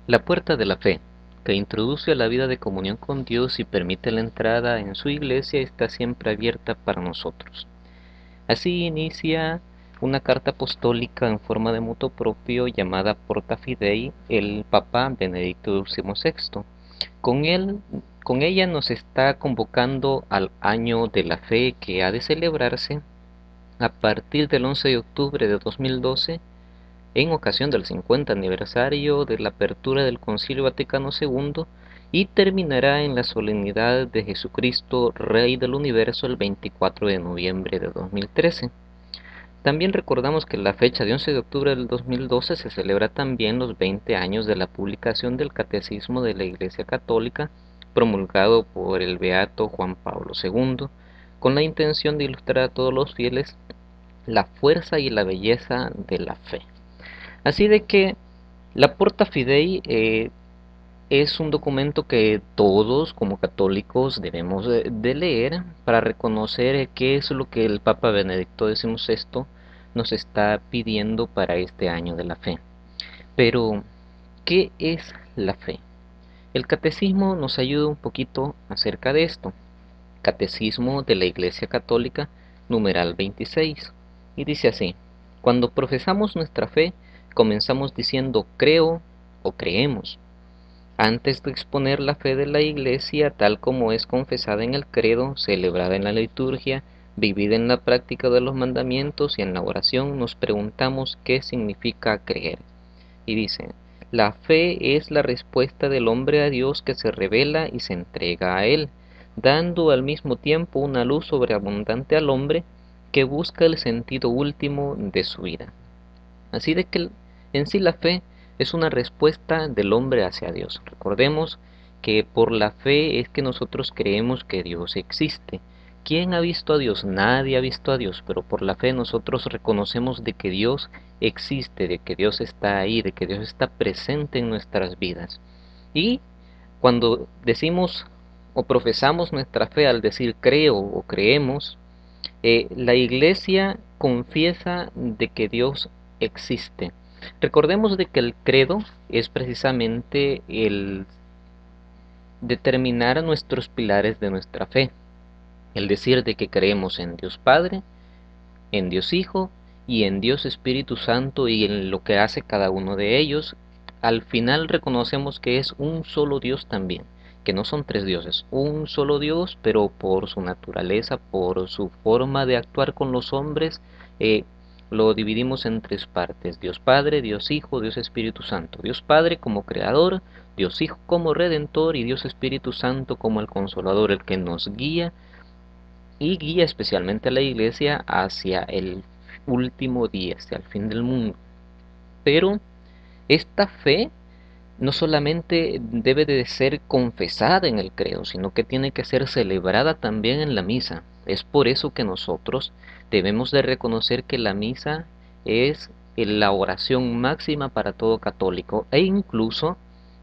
La puerta de la fe, que introduce a la vida de comunión con Dios y permite la entrada en su iglesia, está siempre abierta para nosotros. Así inicia una carta apostólica en forma de motu propio llamada Porta Fidei el Papa Benedicto XVI. Con él, con ella nos está convocando al año de la fe que ha de celebrarse a partir del 11 de octubre de 2012 en ocasión del 50 aniversario de la apertura del Concilio Vaticano II y terminará en la solemnidad de Jesucristo, Rey del Universo, el 24 de noviembre de 2013. También recordamos que la fecha de 11 de octubre del 2012 se celebra también los 20 años de la publicación del Catecismo de la Iglesia Católica, promulgado por el Beato Juan Pablo II, con la intención de ilustrar a todos los fieles la fuerza y la belleza de la fe. Así de que la Porta Fidei es un documento que todos como católicos debemos de leer para reconocer qué es lo que el Papa Benedicto XVI nos está pidiendo para este año de la fe. Pero, ¿qué es la fe? El catecismo nos ayuda un poquito acerca de esto. Catecismo de la Iglesia Católica, numeral 26, y dice así: cuando profesamos nuestra fe, comenzamos diciendo creo o creemos. Antes de exponer la fe de la Iglesia tal como es confesada en el credo, celebrada en la liturgia, vivida en la práctica de los mandamientos y en la oración, nos preguntamos qué significa creer. Y dice: la fe es la respuesta del hombre a Dios que se revela y se entrega a Él, dando al mismo tiempo una luz sobreabundante al hombre que busca el sentido último de su vida. Así de que en sí la fe es una respuesta del hombre hacia Dios. Recordemos que por la fe es que nosotros creemos que Dios existe. ¿Quién ha visto a Dios? Nadie ha visto a Dios, pero por la fe nosotros reconocemos de que Dios existe, de que Dios está ahí, de que Dios está presente en nuestras vidas. Y cuando decimos o profesamos nuestra fe al decir creo o creemos, la Iglesia confiesa de que Dios existe. Recordemos de que el credo es precisamente el determinar nuestros pilares de nuestra fe, el decir de que creemos en Dios Padre, en Dios Hijo y en Dios Espíritu Santo y en lo que hace cada uno de ellos. Al final reconocemos que es un solo Dios también, que no son tres dioses, un solo Dios, pero por su naturaleza, por su forma de actuar con los hombres, lo dividimos en tres partes: Dios Padre, Dios Hijo, Dios Espíritu Santo. Dios Padre como Creador, Dios Hijo como Redentor y Dios Espíritu Santo como el Consolador, el que nos guía y guía especialmente a la Iglesia hacia el último día, hacia el fin del mundo. Pero esta fe no solamente debe de ser confesada en el credo, sino que tiene que ser celebrada también en la misa. Es por eso que nosotros debemos de reconocer que la misa es la oración máxima para todo católico, e incluso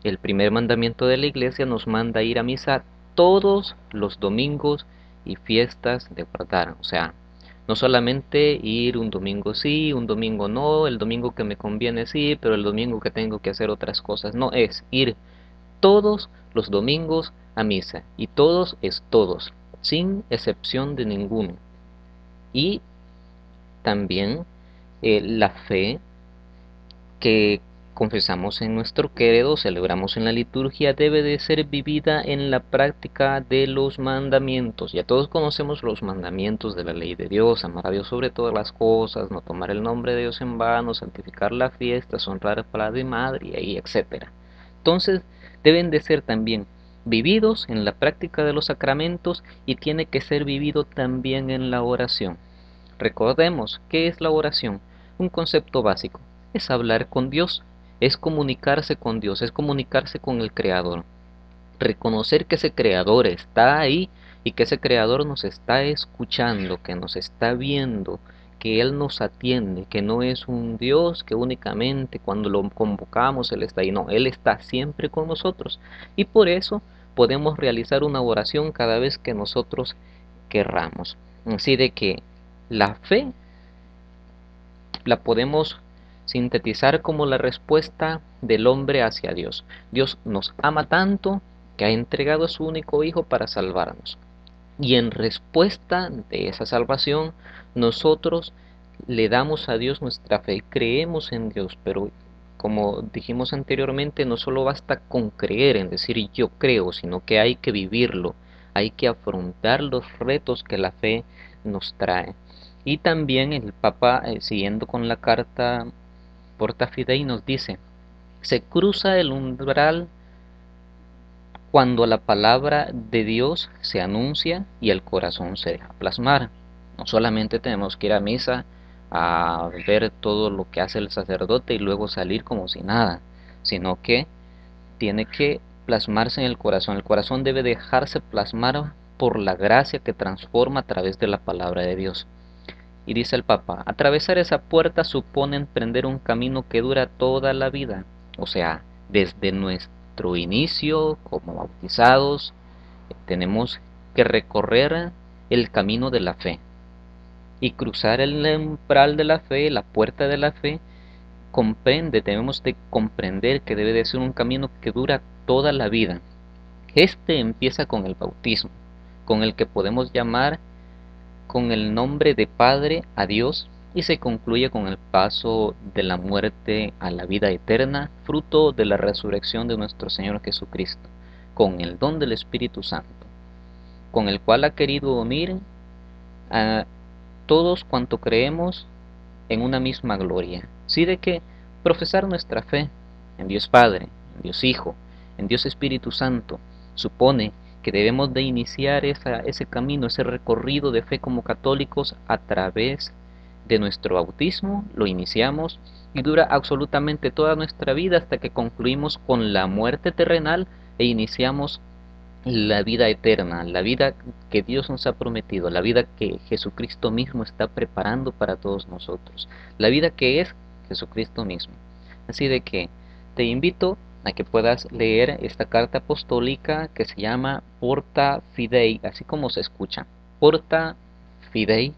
el primer mandamiento de la Iglesia nos manda a ir a misa todos los domingos y fiestas de guardar. O sea, no solamente ir un domingo sí, un domingo no, el domingo que me conviene sí, pero el domingo que tengo que hacer otras cosas. No, es ir todos los domingos a misa. Y todos es todos, sin excepción de ninguno. Y también la fe que confesamos en nuestro credo, celebramos en la liturgia, debe de ser vivida en la práctica de los mandamientos. Ya todos conocemos los mandamientos de la ley de Dios: amar a Dios sobre todas las cosas, no tomar el nombre de Dios en vano, santificar la fiesta, honrar a padre y madre, y etcétera. Entonces, deben de ser también vividos en la práctica de los sacramentos y tiene que ser vivido también en la oración. Recordemos, ¿qué es la oración? Un concepto básico: es hablar con Dios, es comunicarse con Dios, es comunicarse con el Creador. Reconocer que ese Creador está ahí y que ese Creador nos está escuchando, que nos está viendo, que Él nos atiende, que no es un Dios que únicamente cuando lo convocamos Él está ahí. No, Él está siempre con nosotros. Y por eso podemos realizar una oración cada vez que nosotros querramos. Así de que la fe la podemos sintetizar como la respuesta del hombre hacia Dios. Dios nos ama tanto que ha entregado a su único hijo para salvarnos. Y en respuesta de esa salvación, nosotros le damos a Dios nuestra fe, creemos en Dios, pero como dijimos anteriormente, no solo basta con creer, en decir yo creo, sino que hay que vivirlo, hay que afrontar los retos que la fe nos trae. Y también el Papa, siguiendo con la carta Porta Fidei, nos dice, se cruza el umbral cuando la palabra de Dios se anuncia y el corazón se deja plasmar. No solamente tenemos que ir a misa a ver todo lo que hace el sacerdote y luego salir como si nada, sino que tiene que plasmarse en el corazón. El corazón debe dejarse plasmar por la gracia que transforma a través de la palabra de Dios. Y dice el Papa, atravesar esa puerta supone emprender un camino que dura toda la vida, o sea, desde nuestro inicio como bautizados, tenemos que recorrer el camino de la fe y cruzar el umbral de la fe, la puerta de la fe, debemos de comprender que debe de ser un camino que dura toda la vida. Este empieza con el bautismo, con el que podemos llamar con el nombre de Padre a Dios y se concluye con el paso de la muerte a la vida eterna, fruto de la resurrección de nuestro Señor Jesucristo, con el don del Espíritu Santo, con el cual ha querido unir a todos cuanto creemos en una misma gloria. Sí, de que profesar nuestra fe en Dios Padre, en Dios Hijo, en Dios Espíritu Santo, supone que debemos de iniciar ese camino, ese recorrido de fe como católicos a través de nuestro bautismo, lo iniciamos y dura absolutamente toda nuestra vida hasta que concluimos con la muerte terrenal e iniciamos la vida eterna, la vida que Dios nos ha prometido, la vida que Jesucristo mismo está preparando para todos nosotros, la vida que es Jesucristo mismo. Así de que te invito a que puedas leer esta carta apostólica que se llama Porta Fidei, así como se escucha, Porta Fidei,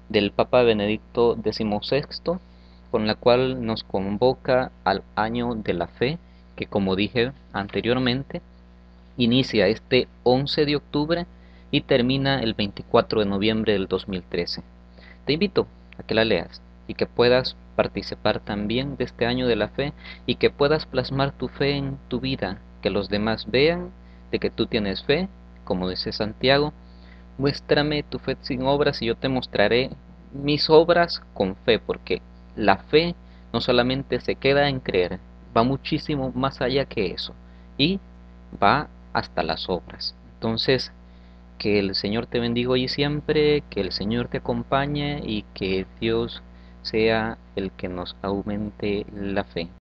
del Papa Benedicto XVI, con la cual nos convoca al año de la fe, que como dije anteriormente, inicia este 11 de octubre y termina el 24 de noviembre del 2013. Te invito a que la leas y que puedas participar también de este año de la fe y que puedas plasmar tu fe en tu vida, que los demás vean de que tú tienes fe, como dice Santiago, muéstrame tu fe sin obras y yo te mostraré mis obras con fe, porque la fe no solamente se queda en creer, va muchísimo más allá que eso y va hasta las obras. Entonces, que el Señor te bendiga hoy y siempre, que el Señor te acompañe y que Dios sea el que nos aumente la fe.